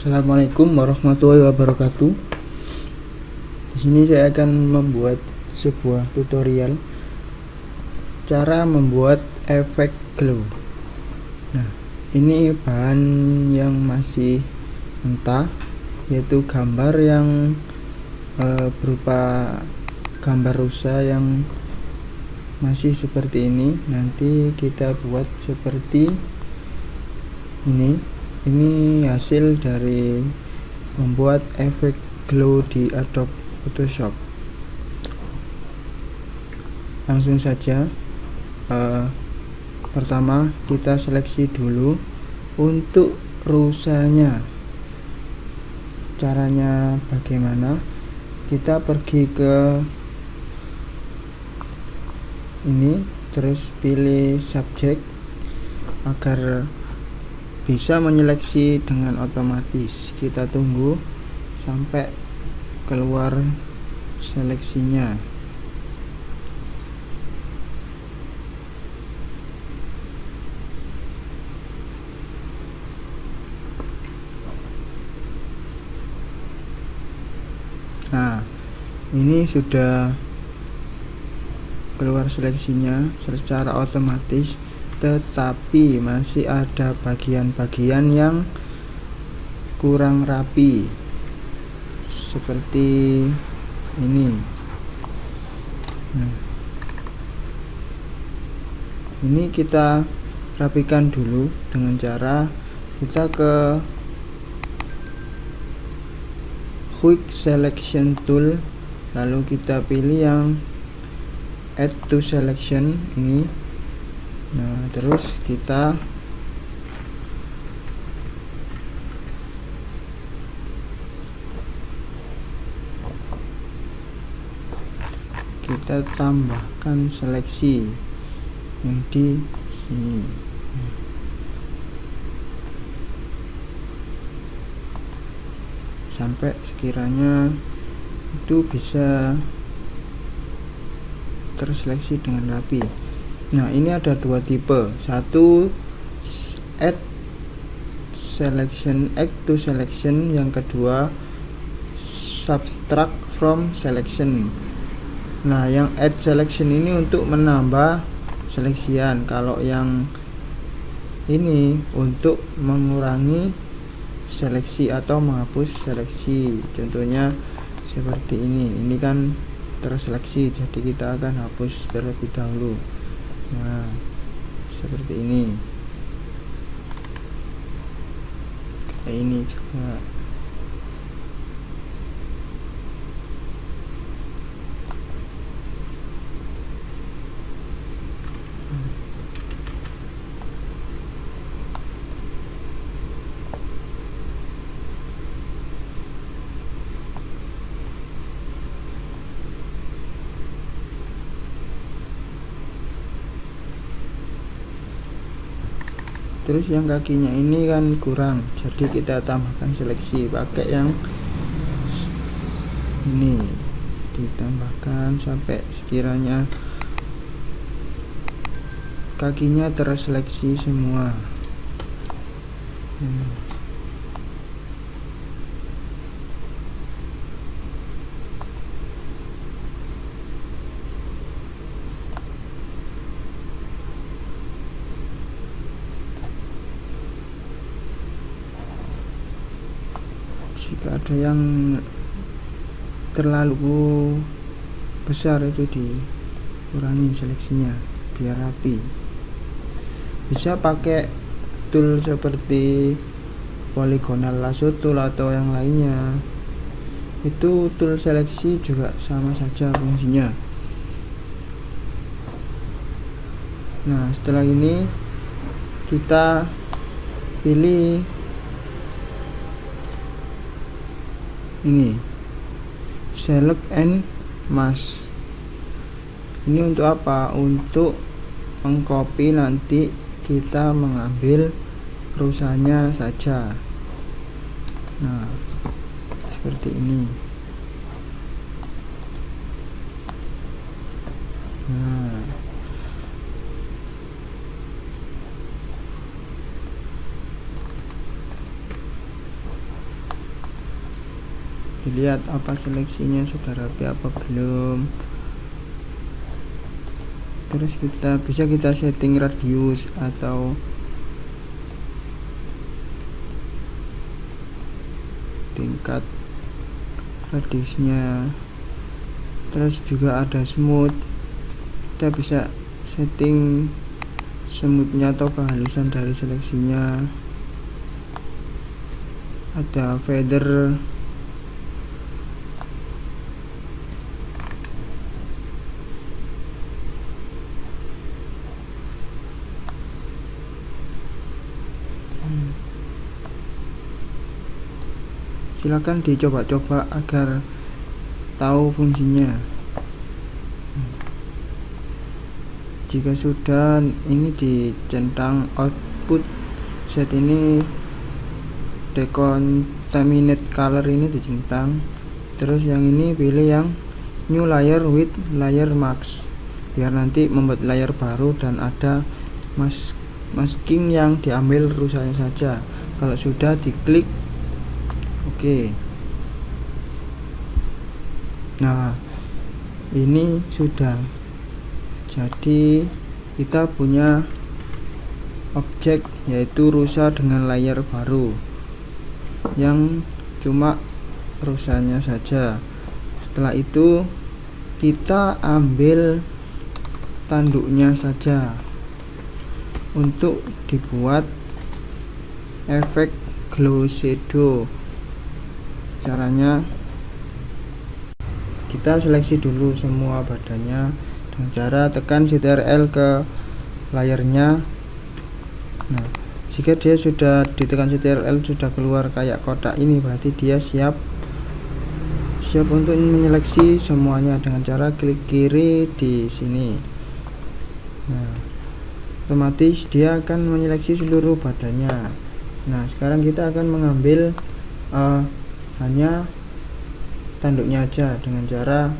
Assalamualaikum warahmatullahi wabarakatuh. Di sini saya akan membuat sebuah tutorial cara membuat efek glow. Nah, ini bahan yang masih mentah, yaitu gambar yang berupa gambar rusa yang masih seperti ini. Nanti kita buat seperti ini. Ini hasil dari membuat efek glow di Adobe Photoshop. Langsung saja. Pertama kita seleksi dulu untuk rusanya. Caranya bagaimana? Kita pergi ke ini, terus pilih subjek agar bisa menyeleksi dengan otomatis. Kita tunggu sampai keluar seleksinya. Nah, ini sudah keluar seleksinya secara otomatis, tetapi masih ada bagian-bagian yang kurang rapi seperti ini. Nah, ini kita rapikan dulu dengan cara kita ke Quick Selection Tool, lalu kita pilih yang Add to Selection ini. Nah, terus kita tambahkan seleksi yang di sini. Sampai sekiranya itu bisa terseleksi dengan rapi. Nah, ini ada dua tipe. Satu add to selection, yang kedua subtract from selection. Nah, yang add selection ini untuk menambah seleksian. Kalau yang ini untuk mengurangi seleksi atau menghapus seleksi. Contohnya seperti ini. Ini kan terseleksi, jadi kita akan hapus terlebih dahulu. Nah, seperti ini. Kayak ini juga. Terus yang kakinya ini kan kurang, jadi kita tambahkan seleksi pakai yang ini, ditambahkan sampai sekiranya kakinya terseleksi semua. Jika ada yang terlalu besar itu dikurangi seleksinya biar rapi. Bisa pakai tool seperti polygonal lasso tool atau yang lainnya. Itu tool seleksi juga sama saja fungsinya. Nah, setelah ini kita pilih ini, select and mask. Ini untuk apa? Untuk mengcopy, nanti kita mengambil rusanya saja. Nah, seperti ini. Nah, dilihat apa seleksinya sudah rapi apa belum. Terus bisa kita setting radius atau tingkat radiusnya. Terus juga ada smooth, kita bisa setting smoothnya atau kehalusan dari seleksinya. Ada feather, silakan dicoba-coba agar tahu fungsinya. Jika sudah ini dicentang output set ini decontaminate color ini dicentang. Terus yang ini pilih yang new layer with layer mask, biar nanti membuat layer baru dan ada masking yang diambil rusanya saja. Kalau sudah diklik oke. Nah, ini sudah jadi, kita punya objek yaitu rusa dengan layer baru yang cuma rusanya saja. Setelah itu kita ambil tanduknya saja untuk dibuat efek glow shadow. Caranya kita seleksi dulu semua badannya dengan cara tekan Ctrl ke layernya. Nah, jika dia sudah ditekan Ctrl sudah keluar kayak kotak ini, berarti dia siap untuk menyeleksi semuanya dengan cara klik kiri di sini. Nah, otomatis dia akan menyeleksi seluruh badannya. Nah, sekarang kita akan mengambil hanya tanduknya aja dengan cara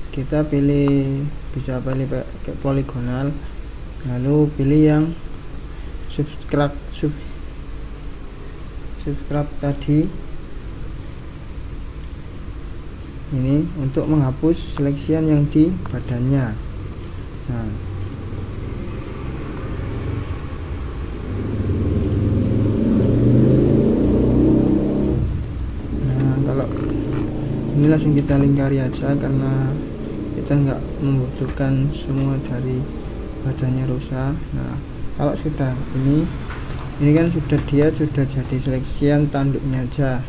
kita bisa pilih pakai poligonal, lalu pilih yang subscribe tadi ini untuk menghapus seleksian yang di badannya. Kalau ini langsung kita lingkari aja karena kita nggak membutuhkan semua dari badannya rusa. Nah, kalau sudah ini kan dia sudah jadi seleksian tanduknya aja.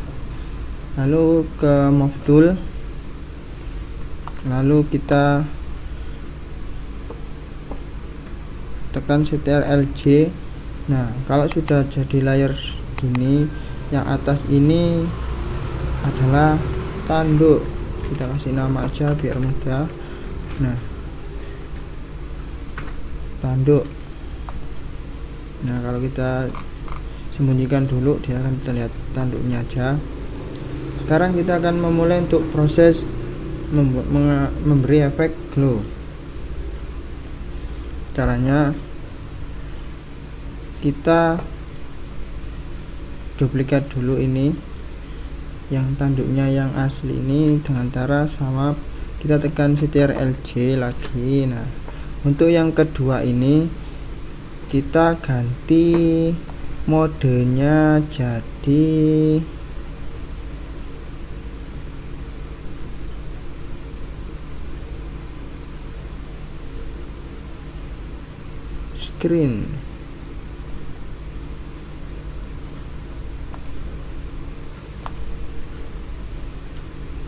Lalu ke move tool, lalu kita tekan Ctrl J. Nah, kalau sudah jadi layer gini, yang atas ini adalah tanduk, kita kasih nama aja biar mudah. Nah, tanduk. Nah, kalau kita sembunyikan dulu, dia akan terlihat tanduknya aja. Sekarang kita akan memulai untuk proses memberi efek glow. Caranya kita duplikat dulu ini yang tanduknya yang asli ini dengan cara sama kita tekan Ctrl J lagi. Nah, untuk yang kedua ini kita ganti modenya jadi screen.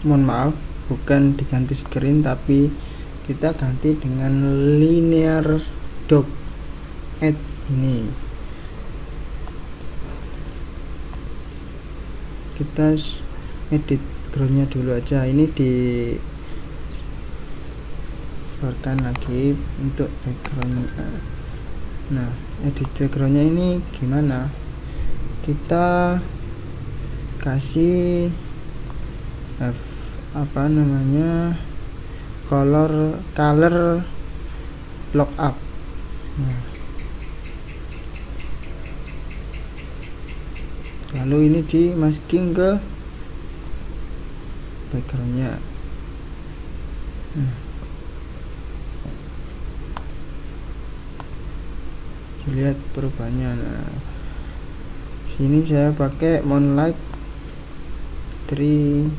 Mohon maaf, bukan diganti screen tapi kita ganti dengan linear dock add ini. Kita edit groundnya dulu aja, ini di keluarkan lagi untuk backgroundnya. Nah, edit backgroundnya ini gimana? Kita kasih color block up. Nah, lalu ini di masking ke backgroundnya. Lihat perubahannya. Nah, sini saya pakai Moonlight 3D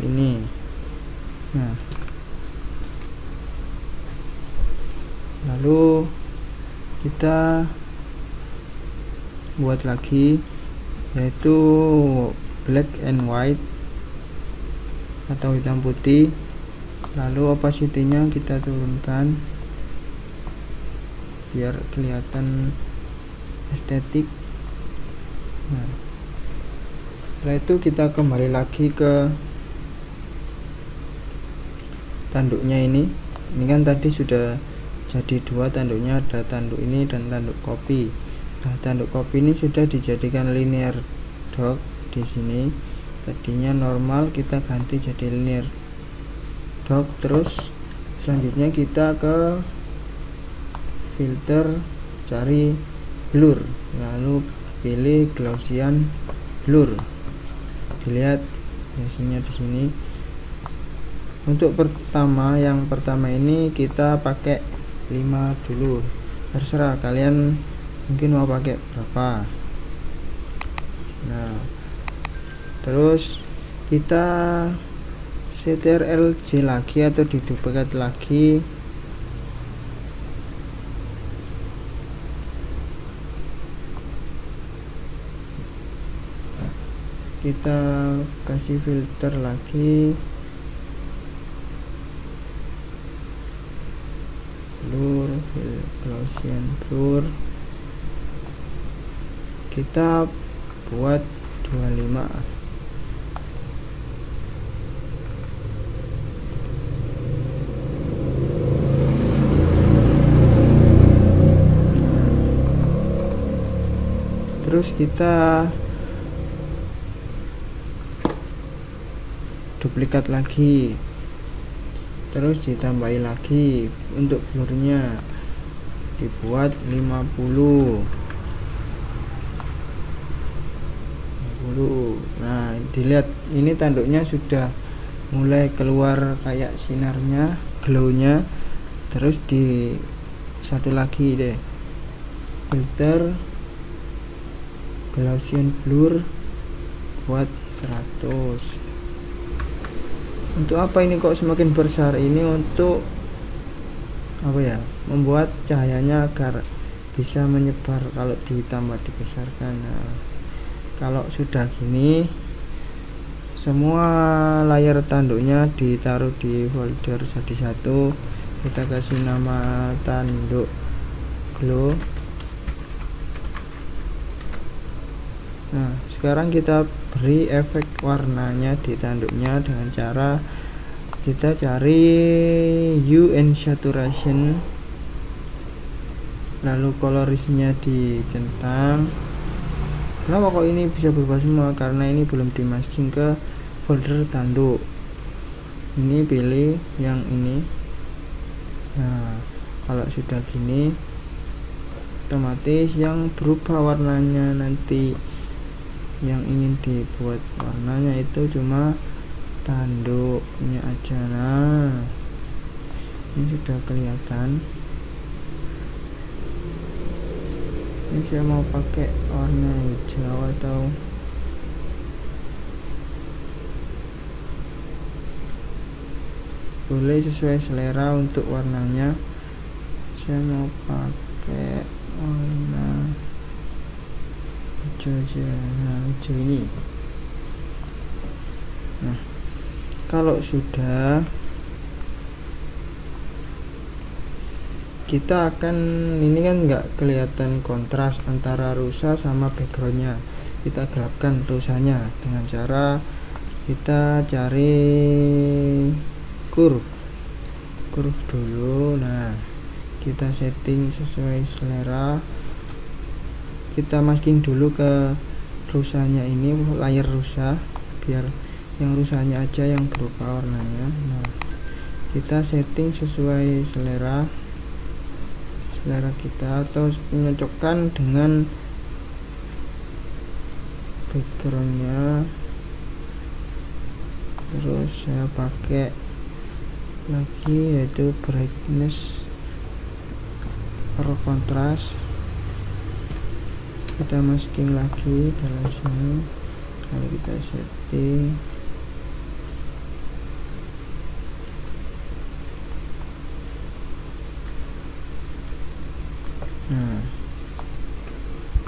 ini. Nah, lalu kita buat lagi, yaitu black and white atau hitam putih. Lalu opacity-nya kita turunkan biar kelihatan estetik. Nah, setelah itu kita kembali lagi ke tanduknya ini kan tadi sudah jadi dua tanduknya, ada tanduk ini dan tanduk copy. Nah, tanduk copy ini sudah dijadikan linear dock di sini. Tadinya normal, kita ganti jadi linear dock. Terus selanjutnya kita ke filter, cari blur, lalu pilih Gaussian blur. Dilihat hasilnya di sini. Untuk yang pertama ini kita pakai 5 dulu. Terserah kalian mungkin mau pakai berapa. Nah, terus kita Ctrl J lagi atau diduplikat lagi. Kita kasih filter lagi, blur, Gaussian blur, kita buat 25. Terus kita duplikat lagi, terus ditambahi lagi. Untuk blurnya dibuat 50. Nah, dilihat ini tanduknya sudah mulai keluar kayak sinarnya, glownya. Terus di satu lagi deh, filter Gaussian blur buat 100. Untuk apa ini kok semakin besar? Ini untuk apa ya, membuat cahayanya agar bisa menyebar kalau ditambah dibesarkan. Nah, kalau sudah gini, semua layar tanduknya ditaruh di folder jadi satu. Kita kasih nama tanduk glow. Nah, sekarang kita beri efek warnanya di tanduknya dengan cara kita cari hue and saturation, lalu colorisnya dicentang. Kenapa kok ini bisa berubah semua? Karena ini belum dimasking ke folder tanduk. Ini pilih yang ini. Nah, kalau sudah gini, otomatis yang berubah warnanya nanti, yang ingin dibuat warnanya itu cuma tanduknya aja. Nah, ini sudah kelihatan. Ini saya mau pakai warna hijau atau boleh sesuai selera untuk warnanya. Saya mau pakai warna hijau aja. Nah, hijau ini. Nah, kalau sudah, kita akan, ini kan nggak kelihatan kontras antara rusa sama backgroundnya. Kita gelapkan rusanya dengan cara kita cari curve dulu. Nah, kita setting sesuai selera. Kita masking dulu ke rusanya ini, layar rusa, biar yang rusanya aja yang berubah warnanya. Nah, kita setting sesuai selera kita, atau menyocokkan dengan backgroundnya. terus saya pakai lagi yaitu brightness or contrast. Kita masking lagi dalam sini, lalu kita setting. Nah,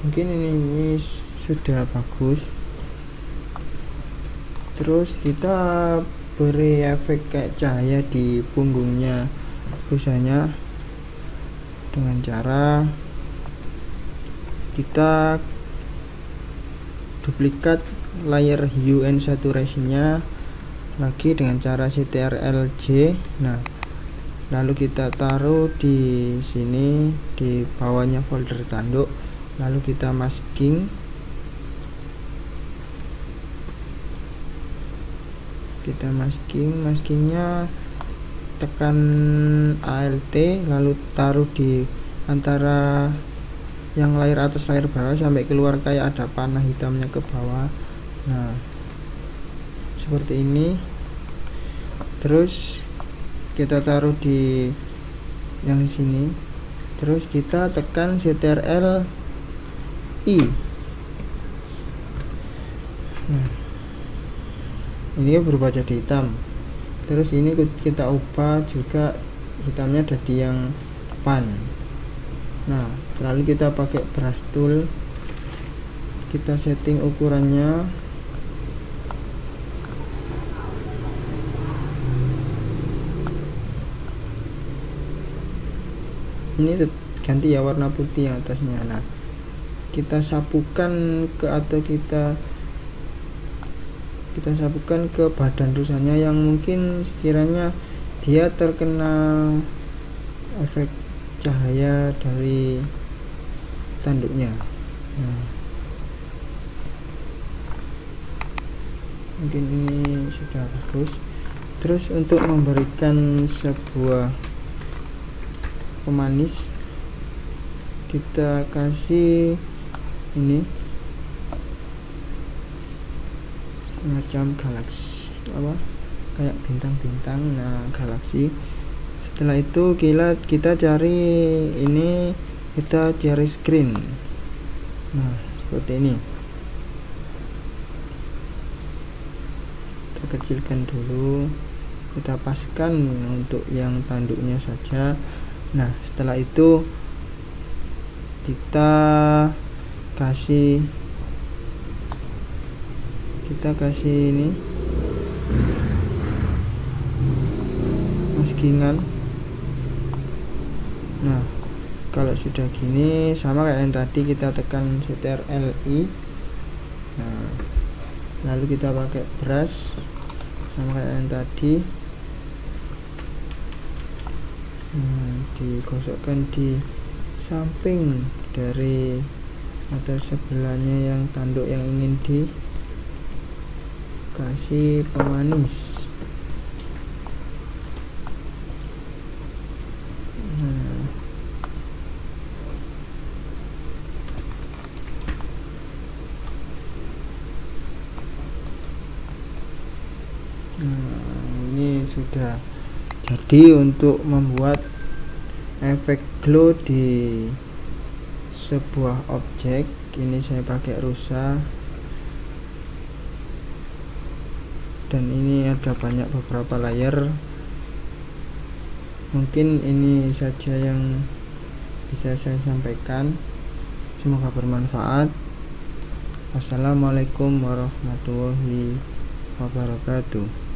mungkin ini sudah bagus. Terus kita beri efek kayak cahaya di punggungnya rusanya dengan cara kita duplikat layer hue and saturation nya lagi dengan cara CTRL-J. Nah, lalu kita taruh di sini di bawahnya folder tanduk, lalu kita masking. Kita maskingnya tekan Alt lalu taruh di antara yang layer atas layer bawah sampai keluar kayak ada panah hitamnya ke bawah. Nah, seperti ini. Terus kita taruh di yang sini, terus kita tekan CTRL I. Nah, ini berubah jadi hitam. Terus ini kita ubah juga hitamnya jadi yang depan. Nah, lalu kita pakai brush tool, kita setting ukurannya. Ini ganti ya warna putih yang atasnya. Nah, kita sapukan ke atau kita sapukan ke badan rusanya yang mungkin sekiranya dia terkena efek cahaya dari tanduknya. Nah, mungkin ini sudah bagus. Terus untuk memberikan sebuah pemanis, kita kasih ini semacam galaksi, kayak bintang-bintang. Nah, galaksi. Setelah itu kita cari ini, kita cari screen. Nah, seperti ini. Kita kecilkan dulu, kita paskan untuk yang tanduknya saja. Nah, setelah itu kita kasih ini maskingan. Nah, kalau sudah gini sama kayak yang tadi, kita tekan CTRL-I. Nah, lalu kita pakai brush sama kayak yang tadi. Nah, digosokkan di samping dari atau sebelahnya yang tanduk yang ingin dikasih pemanis. Nah, ini sudah jadi untuk membuat efek glow di sebuah objek. Ini saya pakai rusa, dan ini ada beberapa layer. Mungkin ini saja yang bisa saya sampaikan, semoga bermanfaat. Wassalamualaikum warahmatullahi wabarakatuh.